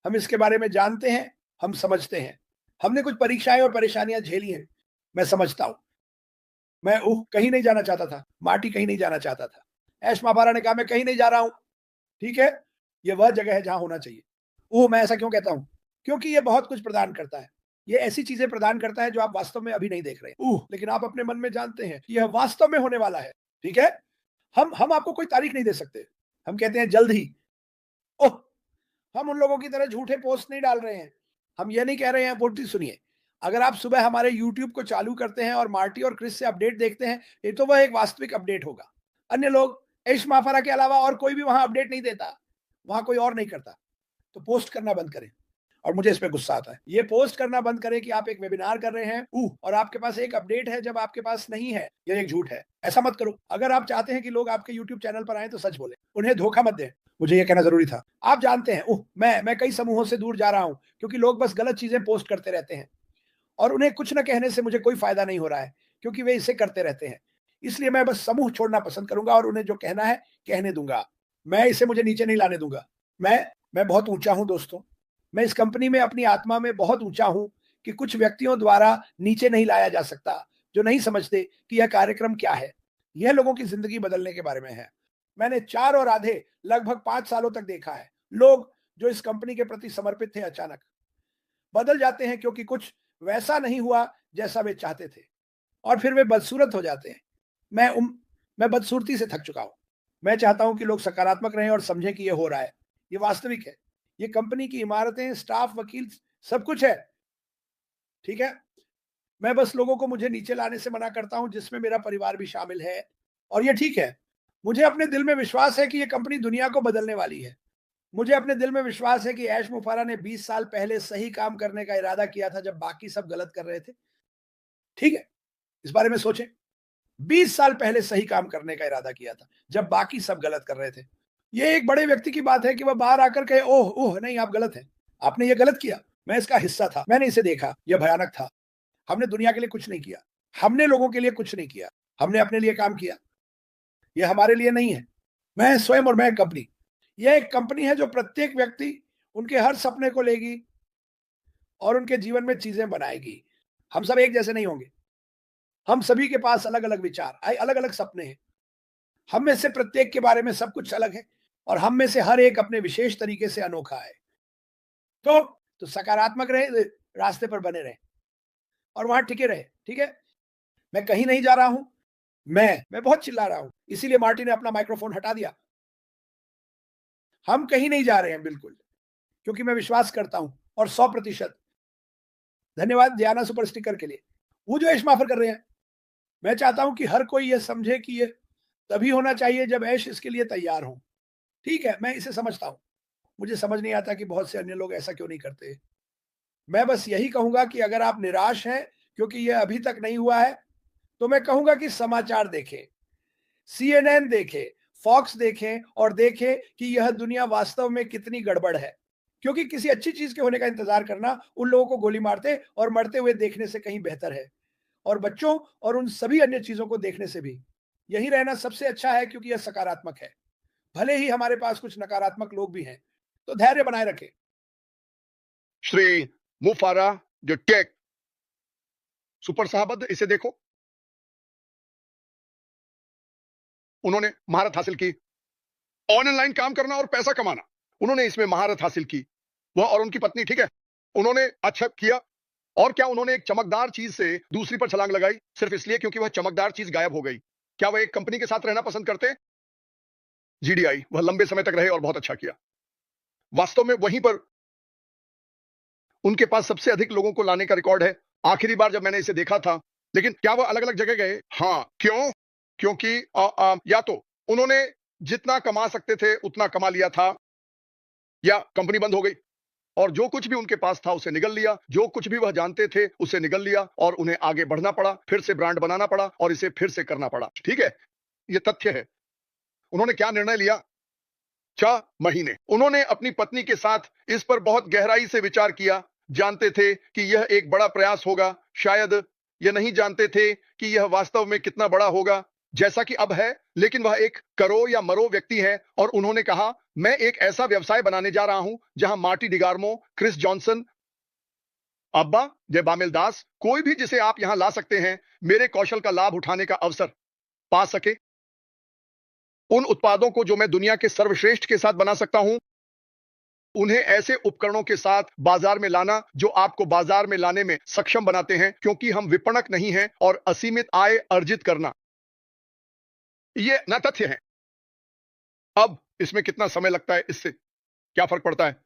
हम इसके बारे में जानते हैं, हम समझते हैं। हमने कुछ परीक्षाएँ और परेशानियाँ झेली हैं, मैं समझता हूँ। मैं कहीं नहीं जाना चाहता था, मार्टी कहीं नहीं जाना चाहता था। ऐश माफारा ने कहा मैं कहीं नहीं जा रहा हूँ, ठीक है? ये वह जगह है जहाँ होना चाहिए। मैं ऐसा क्यों कहता हूँ? क्योंकि ये बहुत कुछ प्रदान करता है। ये ऐसी चीज़ें प्रदान करता है जो आप वास्तव में अभी नहीं देख रहे हैं। लेकिन आप अपने मन में जानते हैं कि यह वास्तव में होने वाला है, ठीक है? हम आपको कोई तारीख नहीं दे सकते। हम कहते हैं जल्द ही। ओह! हम उन लोगों की तरह झूठे पोस्ट नहीं डाल रहे हैं। हम ये नहीं कह रहे हैं पूर्ति सुनिए, अगर आप सुबह हमारे यूट्यूब को चालू करते हैं और मार्टी और क्रिस से अपडेट देखते हैं, ये तो वह एक वास्तविक अपडेट होगा। अन्य लोग ऐश माफारा के अलावा और कोई भी वहाँ अपडेट नहीं देता। वहाँ कोई और नहीं करता। तो पोस्ट करना बंद करें। और मुझे इस पे गुस्सा आता है। ये पोस्ट करना बंद करें कि आप एक वेबिनार कर रहे हैं और आपके पास एक अपडेट है जब आपके पास नहीं है। ये एक झूठ है। ऐसा मत करो। अगर आप चाहते हैं कि लोग आपके यूट्यूब चैनल पर आएँ तो सच बोलें। उन्हें धोखा मत दें। मुझे ये कहना ज़रूरी था। आप जानते हैं मैं कई समूहों से दूर जा रहा हूँ क्योंकि लोग बस गलत चीज़ें पोस्ट करते रहते हैं और उन्हें कुछ न कहने से मुझे कोई फ़ायदा नहीं हो रहा है क्योंकि वे इसे करते रहते हैं। इसलिए मैं बस समूह छोड़ना पसंद करूँगा और उन्हें जो कहना है कहने दूँगा। मैं इसे मुझे नीचे नहीं लाने दूँगा। मैं बहुत ऊँचा हूँ दोस्तों। मैं इस कंपनी में अपनी आत्मा में बहुत ऊँचा हूँ कि कुछ व्यक्तियों द्वारा नीचे नहीं लाया जा सकता, जो नहीं समझते कि यह कार्यक्रम क्या है। यह लोगों की ज़िंदगी बदलने के बारे में है। मैंने 4 और आधे लगभग 5 सालों तक देखा है। लोग जो इस कंपनी के प्रति समर्पित थे अचानक बदल जाते हैं क्योंकि कुछ वैसा नहीं हुआ जैसा वे चाहते थे और फिर वे बदसूरत हो जाते हैं। मैं मैं बदसूरती से थक चुका हूँ। मैं चाहता हूँ कि लोग सकारात्मक रहें और समझें कि ये हो रहा है। ये वास्तविक है। ये कंपनी की इमारतें, स्टाफ, वकील सब कुछ है। ठीक है? मैं बस लोगों को मुझे नीचे लाने से मना करता हूँ जिसमें मेरा परिवार भी शामिल है और ये ठीक है। मुझे अपने दिल में विश्वास है कि ये कंपनी दुनिया को बदलने वाली है। मुझे अपने दिल में विश्वास है कि ऐश मुफारा ने 20 साल पहले सही काम करने का इरादा किया था जब बाकी सब गलत कर रहे थे। ठीक है? इस बारे में सोचें। 20 साल पहले सही काम करने का इरादा किया था, जब बाकी सब गलत कर रहे थे। ये एक बड़े व्यक्ति की बात है कि वह बाहर आकर कहे, ओह! नहीं आप गलत हैं। आपने ये गलत किया। मैं इसका हिस्सा था। मैंने इसे देखा। यह भयानक था। हमने दुनिया के लिए कुछ नहीं किया। हमने लोगों के लिए कुछ नहीं किया। हमने अपने लिए काम किया। यह हमारे लिए नहीं है। मैं स्वयं और मैं कंपनी। यह एक कंपनी है जो प्रत्येक व्यक्ति उनके हर सपने को लेगी और उनके जीवन में चीज़ें बनाएगी। हम सब एक जैसे नहीं होंगे। हम सभी के पास अलग-अलग विचार, अलग-अलग सपने हैं। हम में से प्रत्येक के बारे में सब कुछ अलग है और हम में से हर एक अपने विशेष तरीके से अनोखा है। तो सकारात्मक रहे, रास्ते पर बने रहें और वहाँ टिके रहें, ठीक है? मैं कहीं नहीं जा रहा हूँ। मैं बहुत चिल्ला रहा हूँ, इसीलिए मार्टी ने अपना माइक्रोफ़ोन हटा दिया। हम कहीं नहीं जा रहे हैं बिल्कुल, क्योंकि मैं विश्वास करता हूँ और 100% धन्यवाद डियाना सुपर स्टिकर के लिए। वो जो ऐश माफ़र कर रहे हैं, मैं चाहता हूँ कि हर कोई ये समझे कि ये तभी होना चाहिए जब ऐश इसके लिए तैयार हो। ठीक है, मैं इसे समझता हूँ। मुझे समझ नहीं आता कि बहुत से अन्य लोग ऐसा क्यों नहीं करते। मैं बस यही कहूँगा कि अगर आप निराश हैं क्योंकि ये अभी तक नहीं हुआ है, तो मैं कहूँगा कि समाचार देखें, सीएनएन देखें, फॉक्स देखें और देखें कि यह दुनिया वास्तव में कितनी गड़बड़ है। क्योंकि किसी अच्छी चीज़ के होने का इंतज़ार करना उन लोगों को गोली मारते और मरते हुए देखने से कहीं बेहतर है। और बच्चों और उन सभी अन्य चीज़ों को देखने से भी। यहीं रहना सबसे अच्छा है क्योंकि यह सकारात्मक है। भले ही हमारे पास कुछ नकारात्मक लोग भी हैं, तो धैर्य बनाए रखें। श्री मुफारा जो टेक सुपर साहब, इसे देखो। उन्होंने महारत हासिल की, ऑनलाइन काम करना और पैसा कमाना। उन्होंने इसमें महारत हासिल की, वह और उनकी पत्नी, ठीक है। उन्होंने अच्छा किया। और क्या उन्होंने एक चमकदार चीज से दूसरी पर छलांग लगाई सिर्फ इसलिए क्योंकि वह चमकदार चीज गायब हो गई? क्या वह एक कंपनी के साथ रहना पसंद करते? जीडीआई, वह लंबे समय तक रहे और बहुत अच्छा किया। वास्तव में वहीं पर उनके पास सबसे अधिक लोगों को लाने का रिकॉर्ड है। आखिरी बार जब मैंने इसे देखा था, लेकिन क्या वह अलग अलग जगह गए? हाँ। क्यों? क्योंकि या तो उन्होंने जितना कमा सकते थे उतना कमा लिया था, या कंपनी बंद हो गई और जो कुछ भी उनके पास था उसे निगल लिया, जो कुछ भी वह जानते थे उसे निगल लिया और उन्हें आगे बढ़ना पड़ा, फिर से ब्रांड बनाना पड़ा और इसे फिर से करना पड़ा। ठीक है, यह तथ्य है। उन्होंने क्या निर्णय लिया? 6 महीने उन्होंने अपनी पत्नी के साथ इस पर बहुत गहराई से विचार किया। जानते थे कि यह एक बड़ा प्रयास होगा, शायद यह नहीं जानते थे कि यह वास्तव में कितना बड़ा होगा जैसा कि अब है, लेकिन वह एक करो या मरो व्यक्ति है और उन्होंने कहा मैं एक ऐसा व्यवसाय बनाने जा रहा हूं जहां मार्टी डिगार्मो, क्रिस जॉनसन, अब्बा, जयबामिल दास, कोई भी जिसे आप यहां ला सकते हैं, मेरे कौशल का लाभ उठाने का अवसर पा सके। उन उत्पादों को जो मैं दुनिया के सर्वश्रेष्ठ के साथ बना सकता हूं, उन्हें ऐसे उपकरणों के साथ बाजार में लाना जो आपको बाजार में लाने में सक्षम बनाते हैं, क्योंकि हम विपणक नहीं हैं, और असीमित आय अर्जित करना, ये ना तथ्य है। अब इसमें कितना समय लगता है, इससे क्या फर्क पड़ता है?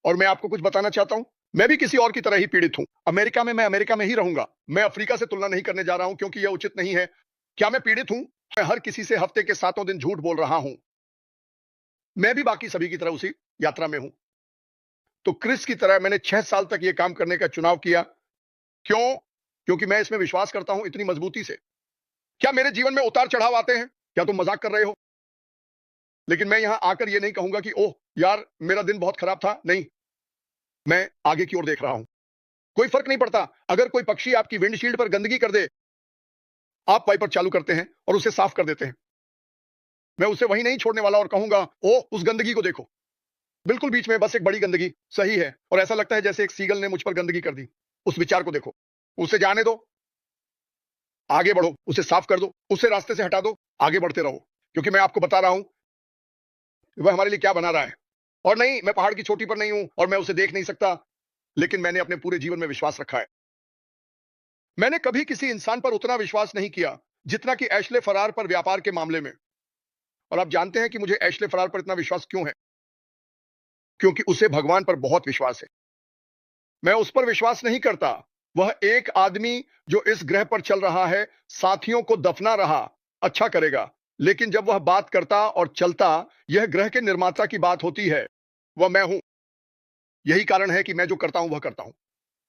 और मैं आपको कुछ बताना चाहता हूं, मैं भी किसी और की तरह ही पीड़ित हूं। अमेरिका में मैं अमेरिका में ही रहूंगा। मैं अफ्रीका से तुलना नहीं करने जा रहा हूं, क्योंकि यह उचित नहीं है। क्या मैं पीड़ित हूं? मैं हर किसी से हफ्ते के 7 दिन झूठ बोल रहा हूं। मैं भी बाकी सभी की तरह उसी यात्रा में हूं। तो क्रिस की तरह मैंने 6 साल तक यह काम करने का चुनाव किया। क्यों? क्योंकि मैं इसमें विश्वास करता हूं इतनी मजबूती से। क्या मेरे जीवन में उतार चढ़ाव आते हैं? क्या तुम मजाक कर रहे हो? लेकिन मैं यहां आकर यह नहीं कहूंगा कि ओह यार, मेरा दिन बहुत खराब था। नहीं, मैं आगे की ओर देख रहा हूं। कोई फर्क नहीं पड़ता अगर कोई पक्षी आपकी विंडशील्ड पर गंदगी कर दे, आप वाइपर चालू करते हैं और उसे साफ कर देते हैं। मैं उसे वहीं नहीं छोड़ने वाला और कहूंगा, ओ उस गंदगी को देखो, बिल्कुल बीच में बस एक बड़ी गंदगी, सही है, और ऐसा लगता है जैसे एक सीगल ने मुझ पर गंदगी कर दी। उस विचार को देखो, उसे जाने दो, आगे बढ़ो, उसे साफ कर दो, उसे रास्ते से हटा दो, आगे बढ़ते रहो, क्योंकि मैं आपको बता रहा हूं वह हमारे लिए क्या बना रहा है। और नहीं, मैं पहाड़ की चोटी पर नहीं हूं और मैं उसे देख नहीं सकता, लेकिन मैंने अपने पूरे जीवन में विश्वास रखा है। मैंने कभी किसी इंसान पर उतना विश्वास नहीं किया जितना कि एशले फरार पर व्यापार के मामले में। और आप जानते हैं कि मुझे एशले फरार पर इतना विश्वास क्यों है? क्योंकि उसे भगवान पर बहुत विश्वास है। मैं उस पर विश्वास नहीं करता। वह एक आदमी जो इस ग्रह पर चल रहा है, साथियों को दफना रहा, अच्छा करेगा, लेकिन जब वह बात करता और चलता, यह ग्रह के निर्माता की बात होती है, वह मैं हूं। यही कारण है कि मैं जो करता हूं वह करता हूं।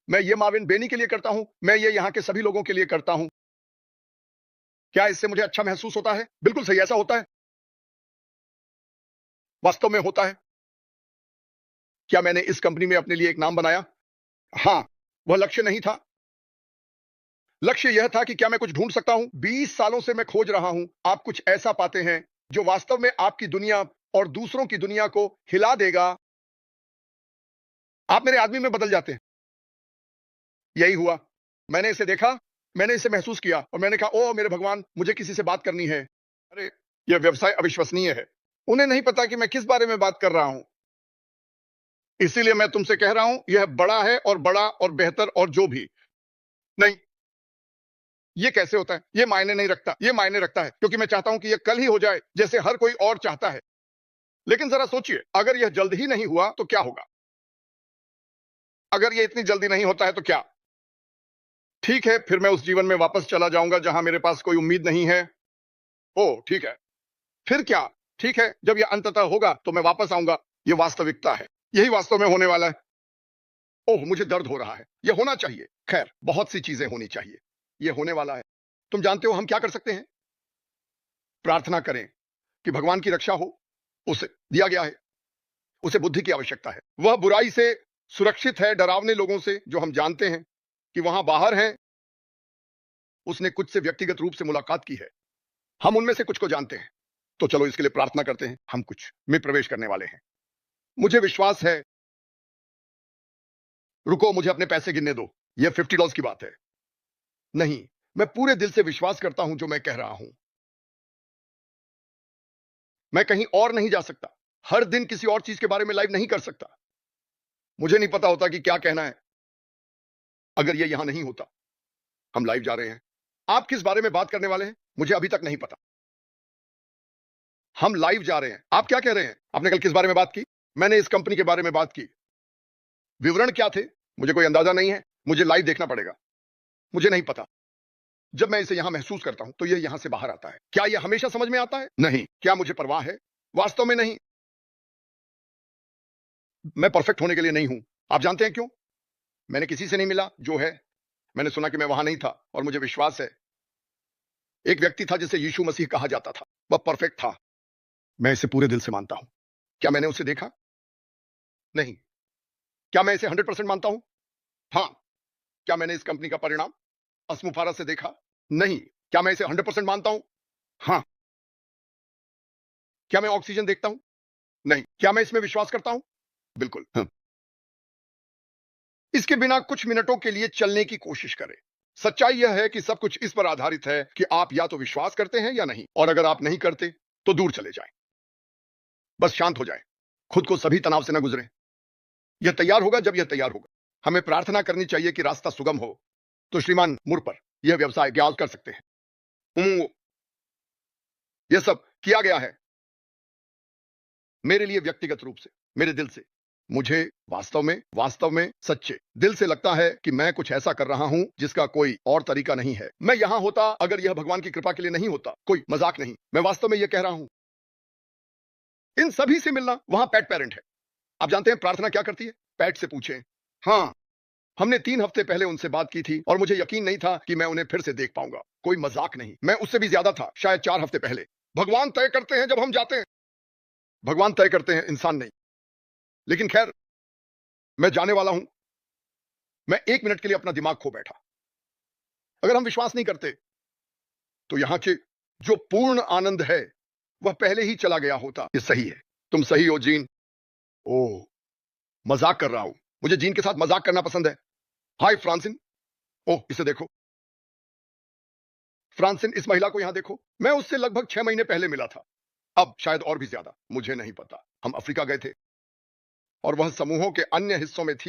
मैं ये माविन बेनी के लिए करता हूं, मैं ये यहां के सभी लोगों के लिए करता हूं। क्या इससे मुझे अच्छा महसूस होता है? बिल्कुल सही, ऐसा होता है, वास्तव में होता है। क्या मैंने इस कंपनी में अपने लिए एक नाम बनाया? हां, वह लक्ष्य नहीं था। लक्ष्य यह था कि क्या मैं कुछ ढूंढ सकता हूं? 20 सालों से मैं खोज रहा हूं। आप कुछ ऐसा पाते हैं जो वास्तव में आपकी दुनिया और दूसरों की दुनिया को हिला देगा। आप मेरे आदमी में बदल जाते हैं। यही हुआ। मैंने इसे देखा, मैंने इसे महसूस किया और मैंने कहा, ओह मेरे भगवान, मुझे किसी से बात करनी है। अरे, यह व्यवसाय अविश्वसनीय है। उन्हें नहीं पता कि मैं किस बारे में बात कर रहा हूं। इसीलिए मैं तुमसे कह रहा हूं, यह बड़ा है और बड़ा और बेहतर और जो भी नहीं। ये कैसे होता है? ये मायने नहीं रखता। ये मायने रखता है, क्योंकि मैं चाहता हूं कि यह कल ही हो जाए, जैसे हर कोई और चाहता है। लेकिन जरा सोचिए, अगर यह जल्द ही नहीं हुआ तो क्या होगा? अगर यह इतनी जल्दी नहीं होता है तो क्या? ठीक है, फिर मैं उस जीवन में वापस चला जाऊंगा जहां मेरे पास कोई उम्मीद नहीं है। ओह ठीक है, फिर क्या? ठीक है, जब यह अंततः होगा तो मैं वापस आऊंगा। यह वास्तविकता है, यही वास्तव में होने वाला है। ओह मुझे दर्द हो रहा है, यह होना चाहिए। खैर, बहुत सी चीजें होनी चाहिए, यह होने वाला है। तुम जानते हो हम क्या कर सकते हैं? प्रार्थना करें कि भगवान की रक्षा हो। उसे दिया गया है, उसे बुद्धि की आवश्यकता है। वह बुराई से सुरक्षित है, डरावने लोगों से जो हम जानते हैं कि वहां बाहर हैं। उसने कुछ से व्यक्तिगत रूप से मुलाकात की है, हम उनमें से कुछ को जानते हैं। तो चलो इसके लिए प्रार्थना करते हैं। हम कुछ में प्रवेश करने वाले हैं। मुझे विश्वास है, रुको मुझे अपने पैसे गिनने दो। यह $50 की बात है। नहीं, मैं पूरे दिल से विश्वास करता हूं जो मैं कह रहा हूं। मैं कहीं और नहीं जा सकता, हर दिन किसी और चीज के बारे में लाइव नहीं कर सकता। मुझे नहीं पता होता कि क्या कहना है अगर यह यहां नहीं होता। हम लाइव जा रहे हैं। आप किस बारे में बात करने वाले हैं मुझे अभी तक नहीं पता। हम लाइव जा रहे हैं। आप क्या कह रहे हैं? आपने कल किस बारे में बात की? मैंने इस कंपनी के बारे में बात की। विवरण क्या थे? मुझे कोई अंदाजा नहीं है, मुझे लाइव देखना पड़ेगा। मुझे नहीं पता। जब मैं इसे यहां महसूस करता हूं तो यह यहां से बाहर आता है। क्या यह हमेशा समझ में आता है? नहीं। क्या मुझे परवाह है? वास्तव में नहीं। मैं परफेक्ट होने के लिए नहीं हूं। आप जानते हैं क्यों? मैंने किसी से नहीं मिला जो है। मैंने सुना कि मैं वहां नहीं था, और मुझे विश्वास है एक व्यक्ति था जिसे यीशु मसीह कहा जाता था। वह परफेक्ट था। मैं इसे पूरे दिल से मानता हूं। क्या मैंने उसे देखा? नहीं। क्या मैं इसे 100% मानता हूं? हां। क्या मैंने इस कंपनी का परिणाम अस्मुफारा से देखा? नहीं। क्या मैं इसे 100% मानता हूं? हां। क्या मैं ऑक्सीजन देखता हूं? नहीं। क्या मैं इसमें विश्वास करता हूं? बिल्कुल। इसके बिना कुछ मिनटों के लिए चलने की कोशिश करें। सच्चाई यह है कि सब कुछ इस पर आधारित है कि आप या तो विश्वास करते हैं या नहीं, और अगर आप नहीं करते तो दूर चले जाएं। बस शांत हो जाएं, खुद को सभी तनाव से न गुजरें। यह तैयार होगा जब यह तैयार होगा। हमें प्रार्थना करनी चाहिए कि रास्ता सुगम हो, तो श्रीमान मुर पर यह व्यवसाय ब्याज कर सकते हैं। यह सब किया गया है मेरे लिए व्यक्तिगत रूप से, मेरे दिल से। मुझे वास्तव में सच्चे दिल से लगता है कि मैं कुछ ऐसा कर रहा हूं जिसका कोई और तरीका नहीं है। मैं यहां होता अगर यह भगवान की कृपा के लिए नहीं होता। कोई मजाक नहीं, मैं वास्तव में यह कह रहा हूं। इन सभी से मिलना वहां पैट पेरेंट है। आप जानते हैं प्रार्थना क्या करती है? पैट से पूछें। हाँ, हमने 3 हफ्ते पहले उनसे बात की थी और मुझे यकीन नहीं था कि मैं उन्हें फिर से देख पाऊंगा। कोई मजाक नहीं, मैं उससे भी ज्यादा था, शायद 4 हफ्ते पहले। भगवान तय करते हैं जब हम जाते हैं, भगवान तय करते हैं, इंसान नहीं। लेकिन खैर, मैं जाने वाला हूं। मैं 1 मिनट के लिए अपना दिमाग खो बैठा। अगर हम विश्वास नहीं करते तो यहां के जो पूर्ण आनंद है वह पहले ही चला गया होता। ये सही है, तुम सही हो जीन। ओह, मजाक कर रहा हूं, मुझे जीन के साथ मजाक करना पसंद है। हाय फ्रांसिन। ओह, इसे देखो फ्रांसिन, इस महिला को यहां देखो। मैं उससे लगभग 6 महीने पहले मिला था, अब शायद और भी ज्यादा, मुझे नहीं पता। हम अफ्रीका गए थे और वह समूहों के अन्य हिस्सों में थी